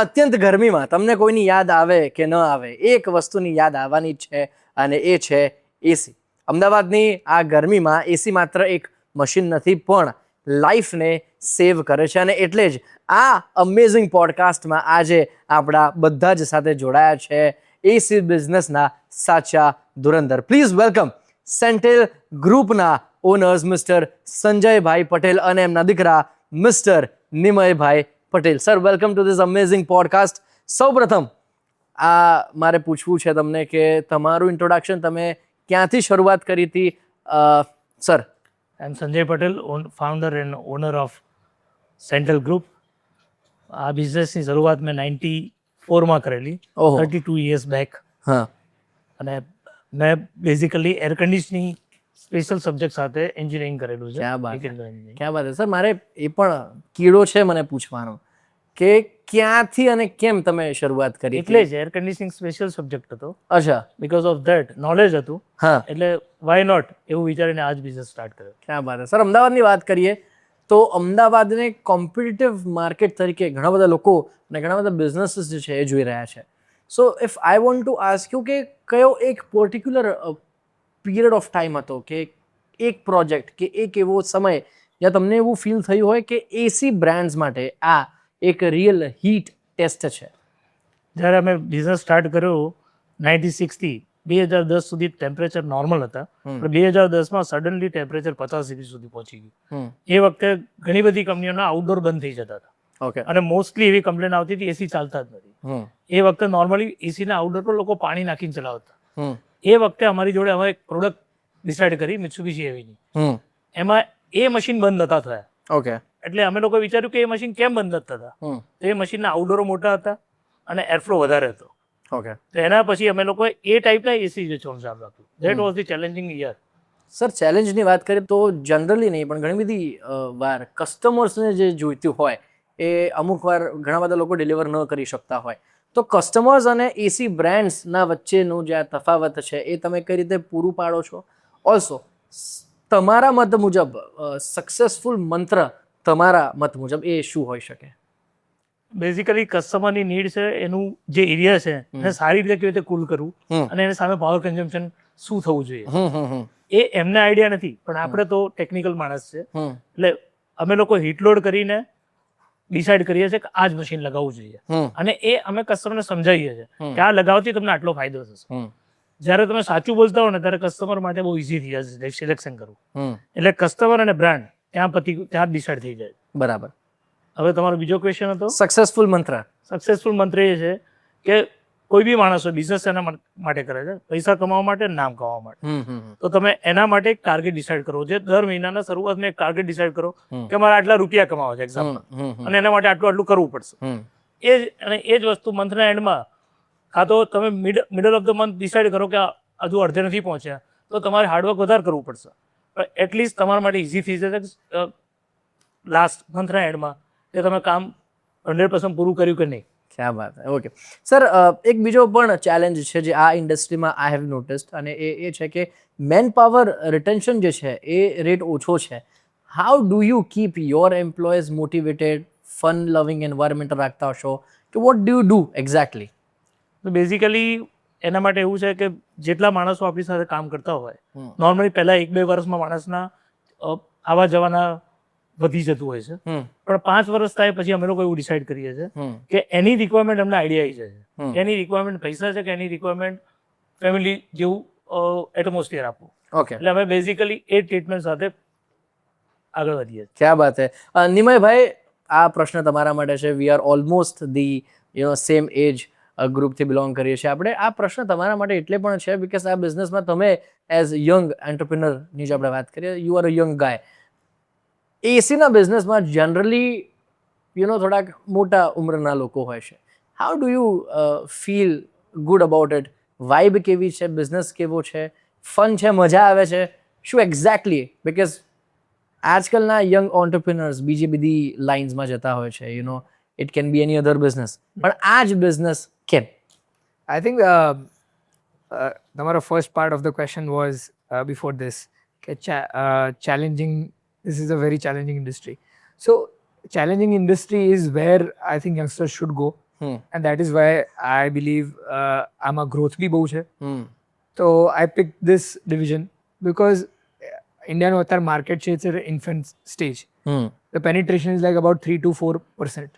અત્યંત ગરમીમાં તમને કોઈની યાદ આવે કે ન આવે, એક વસ્તુની યાદ આવવાની જ છે અને એ છે એસી. અમદાવાદની આ ગરમીમાં એસી માત્ર એક મશીન નથી પણ લાઈફને સેવ કરે છે અને એટલે જ આ અમેઝિંગ પોડકાસ્ટમાં આજે આપણા બધા જ સાથે જોડાયા છે એસી બિઝનેસના સાચા ધુરંધર. પ્લીઝ વેલકમ સેન્ટેલ ગ્રુપના ઓનર્સ મિસ્ટર સંજયભાઈ પટેલ અને એમના દીકરા મિસ્ટર નિમયભાઈ Patel. Sir, welcome to this amazing podcast. સૌપ્રથમ મારે પૂછવું છે તમને કે તમારું ઇન્ટ્રોડક્શન તમે ક્યાંથી શરૂઆત કરી હતી sir? I am Sanjay Patel, founder and owner of Central Group. આ બિઝનેસની શરૂઆત મેં 94માં કરેલી, 32 years બેક. હા. અને મેં basically air conditioning special subject સાથે એન્જિનિયરિંગ કરેલું છે. ક્યાં વાત છે સર. મારે એ પણ કીડો છે મને પૂછવાનો કે ક્યાંથી અને કેમ તમે શરૂઆત કરી? એટલે જ એર કન્ડિશનિંગ સ્પેશિયલ સબ્જેક્ટ હતો. અચ્છા. બીકોઝ ઓફ ધેટ નોલેજ હતું. હા. એટલે વાય નોટ એવું વિચારીને આ જ બિઝનેસ સ્ટાર્ટ કર્યો. ક્યાં વાત છે સર. અમદાવાદની વાત કરીએ તો અમદાવાદને કોમ્પિટિટિવ માર્કેટ તરીકે ઘણા બધા લોકો અને ઘણા બધા બિઝનેસીસ જે છે એ જોઈ રહ્યા છે. સો if I want to ask you કે કયો એક પર્ટિક્યુલર પીરિયડ ઓફ ટાઈમ હતો કે એક પ્રોજેક્ટ કે એક એવો સમય જ્યાં તમને એવું ફીલ થયું હોય કે એસી બ્રાન્ડ્સ માટે આ એક રિયલ હીટ ટેસ્ટ છે? જ્યારે અમે બિઝનેસ સ્ટાર્ટ કર્યો 96 થી 2010 સુધી ટેમ્પરેચર નોર્મલ હતા, પણ 2010માં સડનલી ટેમ્પરેચર 50 ડિગ્રી સુધી પહોંચી ગયું. એ વખતે ઘણી બધી કંપનીઓના આઉટડોર બંધ થઈ જતા હતા. ઓકે. અને મોસ્ટલી એવી કમ્પ્લેન આવતી હતી એસી ચાલતા જ નથી. એ વખતે નોર્મલી એસીના આઉટડોર પર લોકો પાણી નાખીને ચલાવતા. એ વખતે અમારી જોડે અમે એક પ્રોડક્ટ ડિસાઇડ કરી મિત્સુબિશી હેવીની. એમાં એ મશીન બંધ નતા થયા. ઓકે. એટલે અમે લોકોએ વિચાર્યું કે એ મશીન કેમ બંધ નથી થતા. તો એ મશીનના આઉટડોરો મોટા હતા અને એરફ્લો વધારે હતો. ઓકે. તો એના પછી અમે લોકોએ એ ટાઈપના એસી વેચવાનું ચાલુ રાખ્યું. That was the challenging year. Sir, ચેલેન્જની વાત કરીએ તો જનરલી નહીં પણ ઘણી બધી વાર કસ્ટમર્સને જે જોઈતું હોય એ અમુક વાર ઘણા બધા લોકો ડિલિવર ન કરી શકતા હોય. તો કસ્ટમર્સ અને એસી બ્રાન્ડ્સના વચ્ચેનું જે આ તફાવત છે એ તમે કઈ રીતે પૂરું પાડો છો? ઓલ્સો તમારા મત મુજબ સક્સેસફુલ મંત્ર તમારા મત મુજબ એ શું હોઈ શકે? બેઝિકલી કસ્ટમરની નીડ છે, એનું જે એરિયા છે એને સારી રીતે કેવી રીતે કુલ કરવું અને એની સામે પાવર કન્ઝમ્પશન શું થવું જોઈએ એ એમને આઈડિયા નથી. પણ આપણે તો ટેકનિકલ માણસ છે એટલે અમે લોકો હીટલોડ કરીને ડિસાઇડ કરીએ છીએ કે આ જ મશીન લગાવવું જોઈએ અને એ અમે કસ્ટમરને સમજાવીએ છીએ કે આ લગાવવાથી તમને આટલો ફાયદો થશે. જ્યારે તમે સાચું બોલતા હો ને ત્યારે કસ્ટમર માટે બહુ ઇઝી થઈ જશે સિલેક્શન કરવું. એટલે કસ્ટમર અને બ્રાન્ડ ત્યાં ડિસાઇડ થઈ જાય. બરાબર. હવે તમારો બીજો ક્વેશ્ચન હતો સક્સેસફુલ મંત્ર. સક્સેસફુલ મંત્ર એ છે કે કોઈ બી માણસ હોય બિઝનેસ એના માટે કરે છે, પૈસા કમાવા માટે, નામ કમાવા માટે. તો તમે એના માટે એક ટાર્ગેટ ડિસાઇડ કરો છે. દર મહિનાના શરૂઆતમાં એક ટાર્ગેટ ડિસાઇડ કરો કે મારે આટલા રૂપિયા કમાવા છે એક્ઝામ્પલ, અને એના માટે આટલું કરવું પડશે. એ જ વસ્તુ મંથના એન્ડમાં કાં તો તમે middle of the month decide કરો કે હજુ અડધે નથી પહોંચ્યા તો તમારે હાર્ડવર્ક વધારે કરવું પડશે. પણ એટલીસ્ટ તમારા માટે ઇઝી થઈ જશે લાસ્ટ મંથના એન્ડમાં કે તમે કામ 100% પૂરું કર્યું કે નહીં. ક્યાં વાત. ઓકે સર, એક બીજો પણ ચેલેન્જ છે જે આ ઇન્ડસ્ટ્રીમાં આઈ હેવ નોટિસ્ડ અને એ છે કે મેન પાવર રિટેન્શન જે છે એ રેટ ઓછો છે. How do you keep your employees motivated, fun લવિંગ એન્વાયરમેન્ટ રાખતા હશો કે what do you do exactly? તો બેઝિકલી એના માટે એવું છે કે જેટલા માણસો આપણી સાથે કામ કરતા હોય, નોર્મલી પહેલા 1-2 વર્ષમાં માણસના આવા જવાના વધી જતું હોય છે, પણ 5 વર્ષ થાય પછી અમે લોકો એવું ડિસાઇડ કરીએ છીએ કે એની રિક્વાયરમેન્ટ અમને આઈડિયા આવી જાય છે. એની રિક્વાયરમેન્ટ પૈસા છે કે એની રિક્વાયરમેન્ટ ફેમિલી જેવું એટમોસ્ફિયર આપવું. ઓકે. એટલે અમે બેઝિકલી એ ટ્રીટમેન્ટ સાથે આગળ વધીએ છીએ. ક્યાં વાત છે. નિમયભાઈ, આ પ્રશ્ન તમારા માટે છે. We are almost the same age ગ્રુપથી બિલોંગ કરીએ છીએ આપણે. આ પ્રશ્ન તમારા માટે એટલે પણ છે બિકોઝ આ બિઝનેસમાં તમે એઝ યંગ એન્ટરપ્રિનરની જે આપણે વાત કરીએ, યુ આર અ યંગ ગાય. એસીના બિઝનેસમાં જનરલી થોડાક મોટા ઉંમરના લોકો હોય છે. How do you feel good about it? Vibe કેવી છે? બિઝનેસ કેવો છે? ફન છે? મજા આવે છે? શું એક્ઝેક્ટલી? બિકોઝ આજકાલના યંગ ઓન્ટરપ્રિનર્સ બીજી બધી લાઇન્સમાં જતા હોય છે. It can be any other business, પણ આ જ બિઝનેસ કેમ? I think the first part of the question was before this. Challenging. This is a very challenging industry. So challenging industry is where I think youngsters should go and that is why I believe આમાં growth બી બહુ છે. So I picked this division because Indiaનું અત્યારે market છે, it's at infant stage. The penetration is like about 3 to 4%.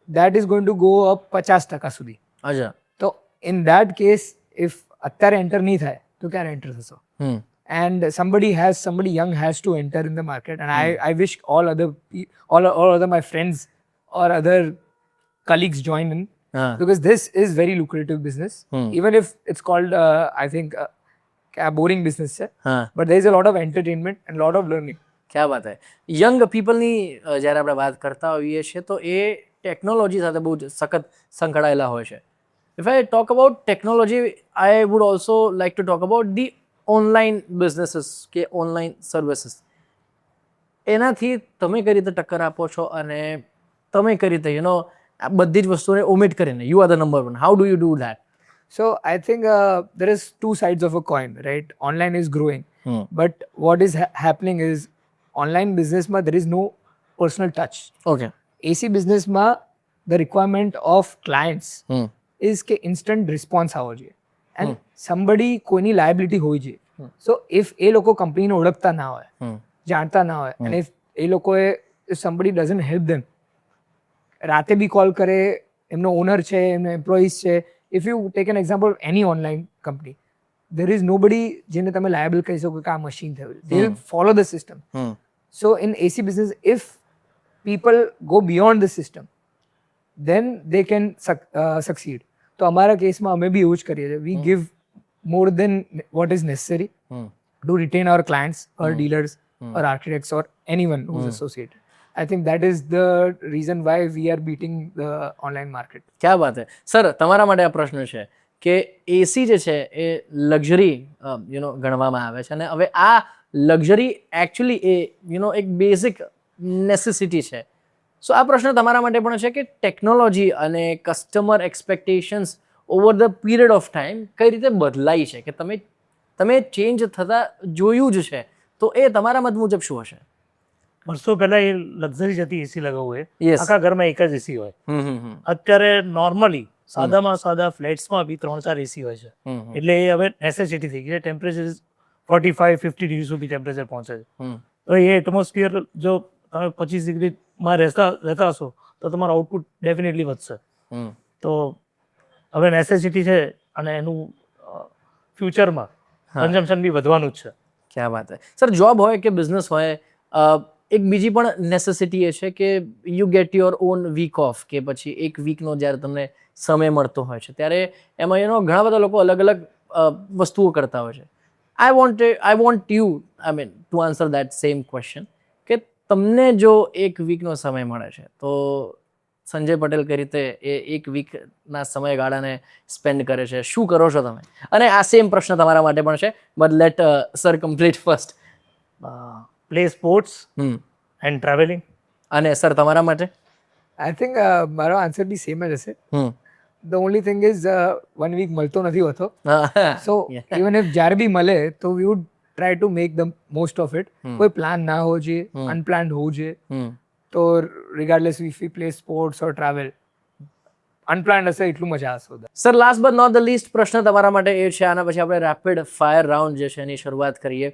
That is going to go up 50% સુધી. અચ્છા. તો in that case, if અત્યારે enter નહીં થાય તો ક્યારે enter થશો? And somebody young has to enter in the market, and I wish all other my friends or other colleagues join in, because this is very lucrative business. Even if it's called I think a boring business છે, but there is a lot of entertainment and lot of learning. ક્યાં વાત હે. Young પીપલની જ્યારે આપણે વાત કરતા હોઈએ છીએ તો એ ટેકનોલોજી સાથે બહુ જ સખત સંકળાયેલા હોય છે. If I talk about technology, I would also like to talk about the online businesses કે ઓનલાઈન સર્વિસીસ. એનાથી તમે કઈ રીતે ટક્કર આપો છો અને તમે કઈ રીતે આ બધી જ વસ્તુને ઓમિટ કરીને you are the number one, how do you do that? So I think there is two sides of a coin, right? Online is growing, but what is happening is online business ma there is no personal touch. Okay. AC business ma the requirement of clients is ke instant response આવો જોઈએ, and somebody કોઈની liability હોવી જોઈએ. So if એ લોકો કંપનીને ઓળખતા ના હોય, જાણતા ના હોય, and if એ લોકોએ if somebody doesn't help them, રાતે બી કોલ કરે, એમનો ઓનર છે, એમના એમ્પ્લોઈઝ છે. If you take an example of any online company, there is nobody જેને તમે liable કહી શકો કે આ machine થયું. They will follow the system. So in AC business, if people go beyond the system, then they can succeed. તો અમારા કેસમાં અમે બી એવું જ કરીએ છીએ. We give more than what is necessary to retain our clients or dealers or architects or anyone who's associated. I think that is the reason why we are beating the online market. ક્યાં વાત હે. Sir, તમારા માટે આ પ્રશ્ન છે કે એસી જે છે એ લક્ઝરી ગણવામાં આવે છે, અને હવે આ લક્ઝરી એકચ્યુઅલી એ એક બેઝિક નેસેસિટી છે. સો આ પ્રશ્ન તમારા માટે પણ છે કે ટેકનોલોજી અને customer expectations over the period of time કઈ રીતે બદલાઈ છે, કે તમે ચેન્જ થતા જોયું જ છે, તો એ તમારા મત મુજબ શું હશે? વર્ષો પહેલા એ લક્ઝરી જતી એસી લગાવવું હોય, Yes. આખા ઘરમાં એક જ એસી હોય. અત્યારે નોર્મલી સાદામાં સાદા ફ્લેટ્સમાં બી 3-4 એસી હોય છે. એટલે એ હવે નેસેસિટી થઈ ગઈ છે. ટેમ્પરેચર 45-50 ડિગ્રી સુધી ટેમ્પરેચર પહોંચે છે. તો એ એટમોસ્ફિયર જો તમે 25 ડિગ્રીમાં રહેતા હશો તો તમારું આઉટપુટ ડેફિનેટલી વધશે. તો હવે નેસેસિટી છે, અને એનું ફ્યુચરમાં કન્ઝમ્પશન બી વધવાનું જ છે. ક્યાં વાત હે. સર, જોબ હોય કે બિઝનેસ હોય, એક બીજી પણ નેસેસિટી એ છે કે you get your own week of, કે પછી એક વીકનો જ્યારે તમને સમય મળતો હોય છે ત્યારે એમાં ઘણા બધા લોકો અલગ અલગ વસ્તુઓ કરતા હોય છે. I want you to answer that same question, કે તમને જો એક વીકનો સમય મળે છે તો સંજય પટેલ કઈ રીતે એ એક વીકના સમયગાળાને સ્પેન્ડ કરે છે, શું કરો છો તમે? અને આ સેમ પ્રશ્ન તમારા માટે પણ છે, but let sir complete first. Play sports and travelling. અને સર, તમારા માટે? I think મારો આન્સર બી સેમ જ હશે. The only thing is 1 week મળતો નથી હોતો. So even if જ્યારે બી મળે તો we would try to make the most of it. કોઈ પ્લાન ના હોવો જોઈએ, અનપ્લાન્ડ હોવું જોઈએ. તો regardless if we play sports or travel, અનપ્લાન્ડ હશે એટલું મજા આવશે. Sir, last but not the least પ્રશ્ન તમારા માટે એ છે, આના પછી આપણે રેપિડ ફાયર રાઉન્ડ જે છે એની શરૂઆત કરીએ.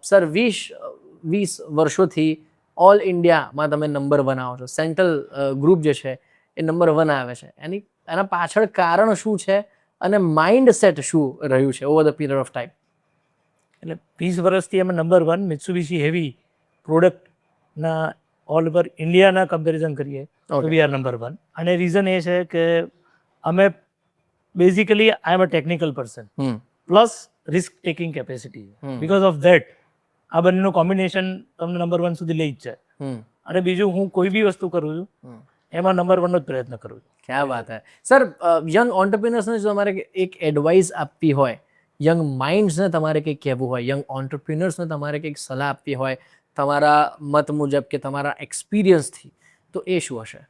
સર, 20 વર્ષોથી ઓલ ઇન્ડિયામાં તમે નંબર 1 આવો છો. સેન્ટ્રલ ગ્રુપ જે છે એ નંબર 1 આવે છે. એના પાછળ કારણ શું છે અને માઇન્ડ સેટ શું રહ્યું છે over the period of time? એટલે 20 વર્ષથી અમે નંબર 1 મિત્સુબિશી હેવી પ્રોડક્ટના ઓલ ઓવર ઇન્ડિયાના કમ્પેરિઝન કરીએ તો વી આર નંબર 1. અને રીઝન એ છે કે અમે basically I am a technical person plus risk taking capacity. Because of that આ બંનેનું કોમ્બિનેશન તમને નંબર 1 સુધી લઈ જ છે. અને બીજું, હું કોઈ બી વસ્તુ કરું છું એમાં નંબર 1 નો જ પ્રયત્ન કરું છું. ક્યાં વાત હે. સર, યંગ ઓન્ટરપ્રિનર્સને જો તમારે એક એડવાઇસ આપવી હોય, યંગ માઇન્ડ્સને તમારે કંઈક કહેવું હોય, યંગ ઓન્ટરપ્રિનર્સને તમારે કંઈક સલાહ આપવી હોય તમારા મત મુજબ કે તમારા એક્સપિરિયન્સથી, તો એ શું હશે?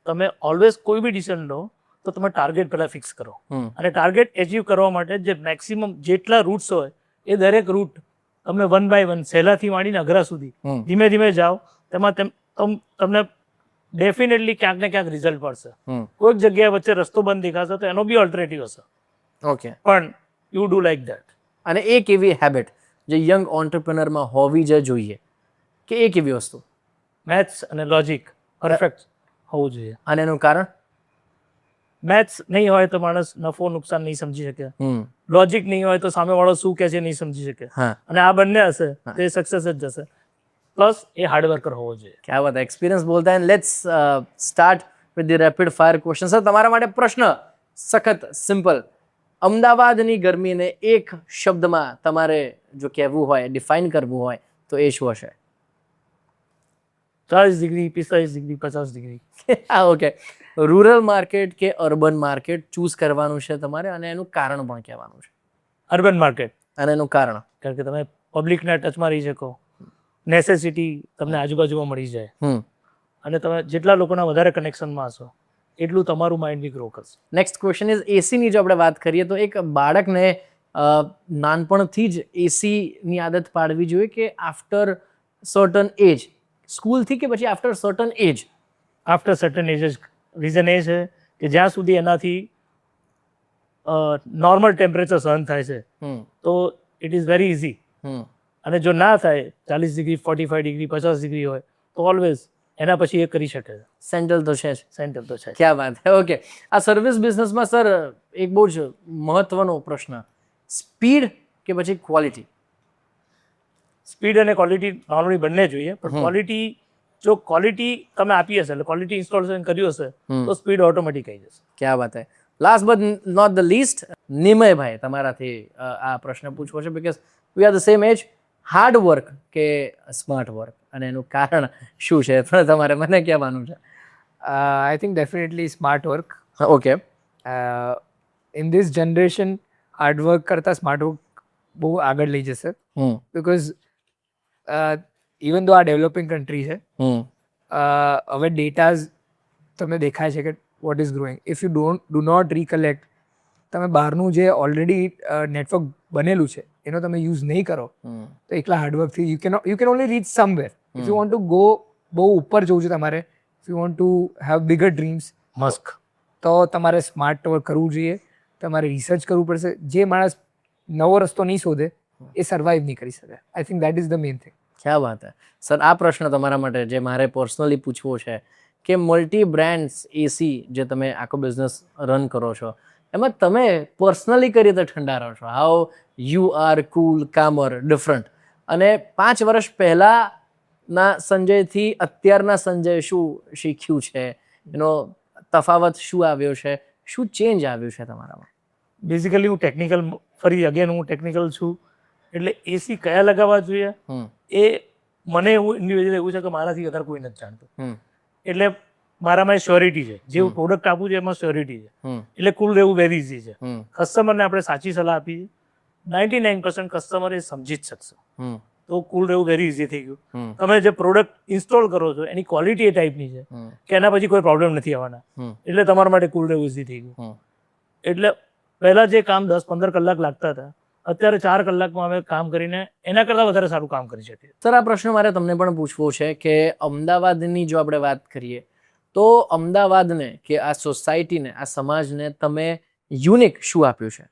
તમે ઓલવેઝ કોઈ બી ડિસિઝન લો તો તમે ટાર્ગેટ પહેલાં ફિક્સ કરો, અને ટાર્ગેટ એચીવ કરવા માટે જે મેક્સિમમ જેટલા રૂટ્સ હોય એ દરેક રૂટ તમે 1 by 1 સહેલાથી માંડીને અઘરા સુધી ધીમે ધીમે જાઓ. તેમાં તમને ડેફિનેટલી ક્યાંક ને ક્યાંક રિઝલ્ટ પડશે. હમ કોઈક જગ્યાએ વચ્ચે રસ્તો બંધ દેખાશે તો એનો બી ઓલ્ટરનેટિવ હશે, ઓકે. પણ યુ ડુ લાઈક ધેટ. અને એક એવી હેબિટ જે યંગ ઓન્ટરપ્રિનરમાં હોવી જ જોઈએ, કે એક એવી વસ્તુ, મેથ્સ અને લોજિક પરફેક્ટ હોવું જોઈએ. અને એનું કારણ? મેથ્સ નહીં હોય તો માણસ નફો નુકસાન નહીં સમજી શકે, હમ લોજિક નહીં હોય તો સામેવાળો શું કહે છે નહીં સમજી શકે, હા, અને આ બંને હશે તો એ સક્સેસ જ જશે. પ્લસ એ હાર્ડવર્કર હોવો જોઈએ. क्या बात है, एक्सपीरियंस बोलता है. Let's start with the rapid fire question. Sir, તમારા માટે પ્રશ્ન સખત સિમ્પલ. અમદાવાદની ગરમીને એક શબ્દમાં તમારે જો કહેવું હોય, ડિફાઇન કરવું હોય, તો એ શું હશે? 40 ડિગ્રી, 45 ડિગ્રી, 50 ડિગ્રી. હા, ઓકે. રૂરલ માર્કેટ કે અર્બન માર્કેટ ચૂઝ કરવાનું છે તમારે, અને એનું કારણ પણ કહેવાનું છે. અર્બન માર્કેટ, અને એનું કારણ? કારણ કે તમે પબ્લિકના ટચમાં રહી શકો, નેસેસિટી તમને આજુબાજુમાં મળી જાય, હમ અને તમે જેટલા લોકોના વધારે કનેક્શનમાં હશો એટલું તમારું માઇન્ડ બી ગ્રો કરશે. નેક્સ્ટ ક્વેશ્ચન ઇઝ, એસીની જો આપણે વાત કરીએ તો એક બાળકને નાનપણથી જ એસીની આદત પાડવી જોઈએ કે આફ્ટર સર્ટન એજ, સ્કૂલથી કે પછી આફ્ટર સર્ટન એજ? આફ્ટર સર્ટન એજ જ. રીઝન એ છે કે જ્યાં સુધી એનાથી નોર્મલ ટેમ્પરેચર સહન થાય છે હમ તો ઇટ ઇઝ વેરી ઇઝી. હમ અને જો ના થાય, 40 ડિગ્રી, 45 ડિગ્રી, 50 ડિગ્રી હોય તો ઓલવેઝ એના પછી એ કરી શકે છે. સેન્ટ્રલ તો છે જ. સેન્ટર તો છે. ક્યાં વાત છે. ઓકે. આ સર્વિસ બિઝનેસમાં સર એક બહુ જ મહત્વનો પ્રશ્ન, સ્પીડ કે પછી ક્વોલિટી? સ્પીડ અને ક્વોલિટી નોર્મલી બંને જોઈએ, પણ ક્વોલિટી, જો ક્વોલિટી તમે આપી હશે, એટલે ક્વોલિટી ઇન્સ્ટોલેશન કર્યું હશે તો સ્પીડ ઓટોમેટિક આવી જશે. ક્યાં વાત છે. Last but not the least, નિમયભાઈ, તમારાથી આ પ્રશ્ન પૂછવો છે, because we are the same age. Hard work કે સ્માર્ટ વર્ક, અને એનું કારણ શું છે પણ તમારે મને કહેવાનું છે? I think definitely smart work. Okay. In this generation, hard work કરતાં smart work બહુ આગળ લઈ જશે. Because even though આ ડેવલપિંગ કન્ટ્રી છે, હવે ડેટાઝ તમને દેખાય છે કે what is growing. If you do not recollect, તમે બહારનું જે ઓલરેડી નેટવર્ક બનેલું છે એનો તમે યુઝ નહીં કરો તો એકલા હાર્ડવર્કથી you can only reach somewhere. If you want to go, બહુ ઉપર જવું છે તમારે, if you want to have bigger dreams, Musk, તો તમારે સ્માર્ટ વર્ક કરવું જોઈએ, તમારે રિસર્ચ કરવું પડશે. જે માણસ નવો રસ્તો નહીં શોધે એ સર્વાઈવ નહીં કરી શકે. I think that is the main thing. ક્યાં વાત છે. સર, આ પ્રશ્ન તમારા માટે જે મારે પર્સનલી પૂછવો છે કે મલ્ટી બ્રાન્ડ્સ એસી જે તમે આખો બિઝનેસ રન કરો છો, એમાં તમે પર્સનલી કઈ રીતે ઠંડા રહો છો? How you are cool, calmer, different? અને 5 વર્ષ પહેલાના સંજયથી અત્યારના સંજય શું શીખ્યું છે, એનો તફાવત શું આવ્યો છે, શું ચેન્જ આવ્યું છે તમારામાં? બેઝિકલી હું ટેકનિકલ, ફરી અગેન હું ટેકનિકલ છું, એટલે એસી કયા લગાવવા જોઈએ એ મને એવું ઇન્ડિવિજ્યુઅલ એવું છે કે મારાથી વધારે કોઈ નથી જાણતું. એટલે મારામાં શ્યોરિટી છે, જે હું પ્રોડક્ટ આપું છું એમાં શ્યોરિટી છે, એટલે કુલ રહેવું વેરી ઇઝી છે. કસ્ટમરને આપણે સાચી સલાહ આપી, 99% કસ્ટમર એ સમજી જ શકશે, તો કુલ રહેવું વેરી ઇઝી થઈ ગયું. તમે જે પ્રોડક્ટ ઇન્સ્ટોલ કરો છો એની ક્વોલિટી એ ટાઈપની છે કે એના પછી કોઈ પ્રોબ્લેમ નથી આવવાના, એટલે તમારા માટે કુલ રહેવું ઇઝી થઈ ગયું. એટલે પહેલા જે કામ 10-15 કલાક લાગતા હતા, અત્યારે 4 કલાકમાં અમે કામ કરીને એના કરતાં વધારે સારું કામ કરી શકીએ. સર, આ પ્રશ્ન મારે તમને પણ પૂછવો છે કે અમદાવાદની જો આપણે વાત કરીએ તો અમદાવાદને કે આ સોસાયટીને, આ સમાજને તમે યુનિક શું આપ્યું છે?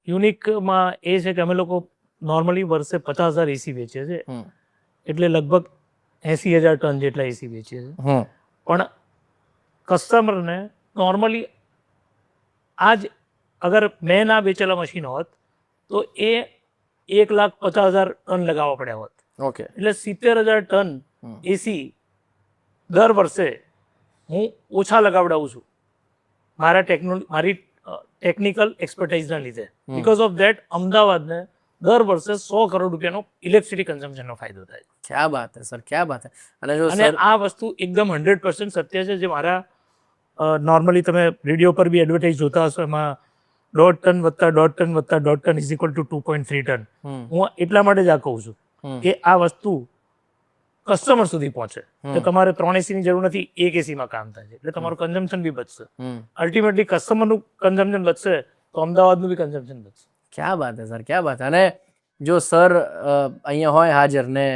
યુનિકમાં એ છે કે અમે લોકો નોર્મલી વર્ષે 50,000 એસી વેચીએ છીએ, એટલે લગભગ 80,000 ટન જેટલા એસી વેચીએ છીએ. પણ કસ્ટમરને નોર્મલી આજ અગર મેં ના વેચેલા મશીન હોત તો એ 1,50,000 ટન લગાવવા પડ્યા હોત. ઓકે. એટલે 70,000 ટન એસી દર વર્ષે હું ઓછા લગાવડાવું છું મારી ટેકનિકલ એક્સપર્ટાઇઝના લીધે. બીકોઝ ઓફ ધેટ અમદાવાદને દર વર્ષે 100 કરોડ રૂપિયાનો ઇલેક્ટ્રિસિટી કન્ઝમ્પશનનો ફાયદો થાય. ક્યાં બાત છે સર, ક્યાં બાત છે. અને આ વસ્તુ એકદમ 100% સત્ય છે. જે મારા નોર્મલી તમે રેડિયો પર બી એડવર્ટાઇઝ જોતા હશો, એમાં 1.5 ટન વત્તા 1.5 ટન વત્તા 1.5 ton is equal to 2.3 ton. હું એટલા માટે જ આ કહું છું કે આ વસ્તુ કસ્ટમર સુધી પહોંચે તો તમારે 3 એસીની જરૂર નથી, 1 એસીમાં કામ થાય છે, એટલે તમારું કન્ઝમ્પશન બી બચશે. અલ્ટિમેટલી કસ્ટમરનું કન્ઝમ્પશન બચશે તો અમદાવાદનું બી કન્ઝમ્પશન બચશે. ક્યાં બાત છે સર, ક્યાં બાત છે. અને જો સર અહીંયા હોય હાજર ને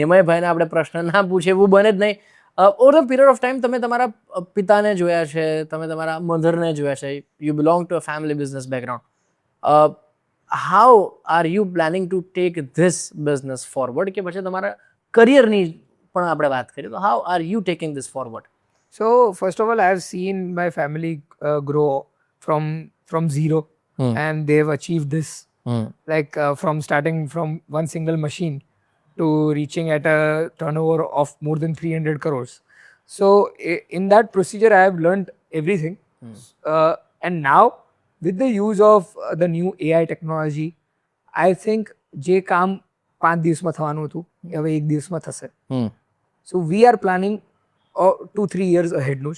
નિમયભાઈને આપણે પ્રશ્ન ના પૂછે એવું બને જ નહીં. Over the period of time તમે તમારા પિતાને જોયા છે, તમે તમારા મધરને જોયા છે, you belong to a family business background. How are you planning to take this business forward, કે પછી તમારા કરિયરની પણ આપણે વાત કરીએ તો how are you taking this forward? So first of all, I have seen my family grow from zero, and they've achieved this. Like from starting from one single machine to reaching at a turnover of more than 300 crores. So in that procedure, I have learned everything. And now with the use of the new AI technology, I think જે કામ 5 દિવસમાં થવાનું હતું એ હવે 1 દિવસમાં થશે. So we are planning 2-3 years ahead.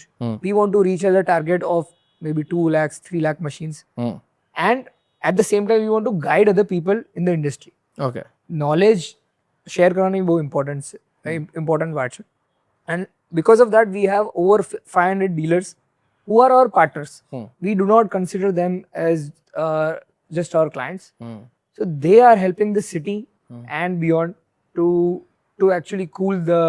We want to reach as a target of maybe 2 lakhs, 3 lakh machines. And at the same time, we want to guide other people in the industry. Okay. Knowledge share કરવાની બહુ important part છે. And because of that, we have over 500 dealers who are our partners. We do not consider them as just our clients. So they are helping the city and beyond to actually cool the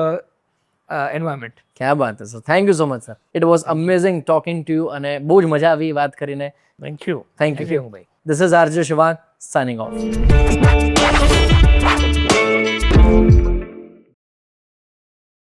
environment. ક્યાં બાત છે sir, thank you so much sir. It was amazing talking to you અને બહુ જ મજા આવી વાત કરીને. Thank you. Thank you. This is RJ Shivan signing off.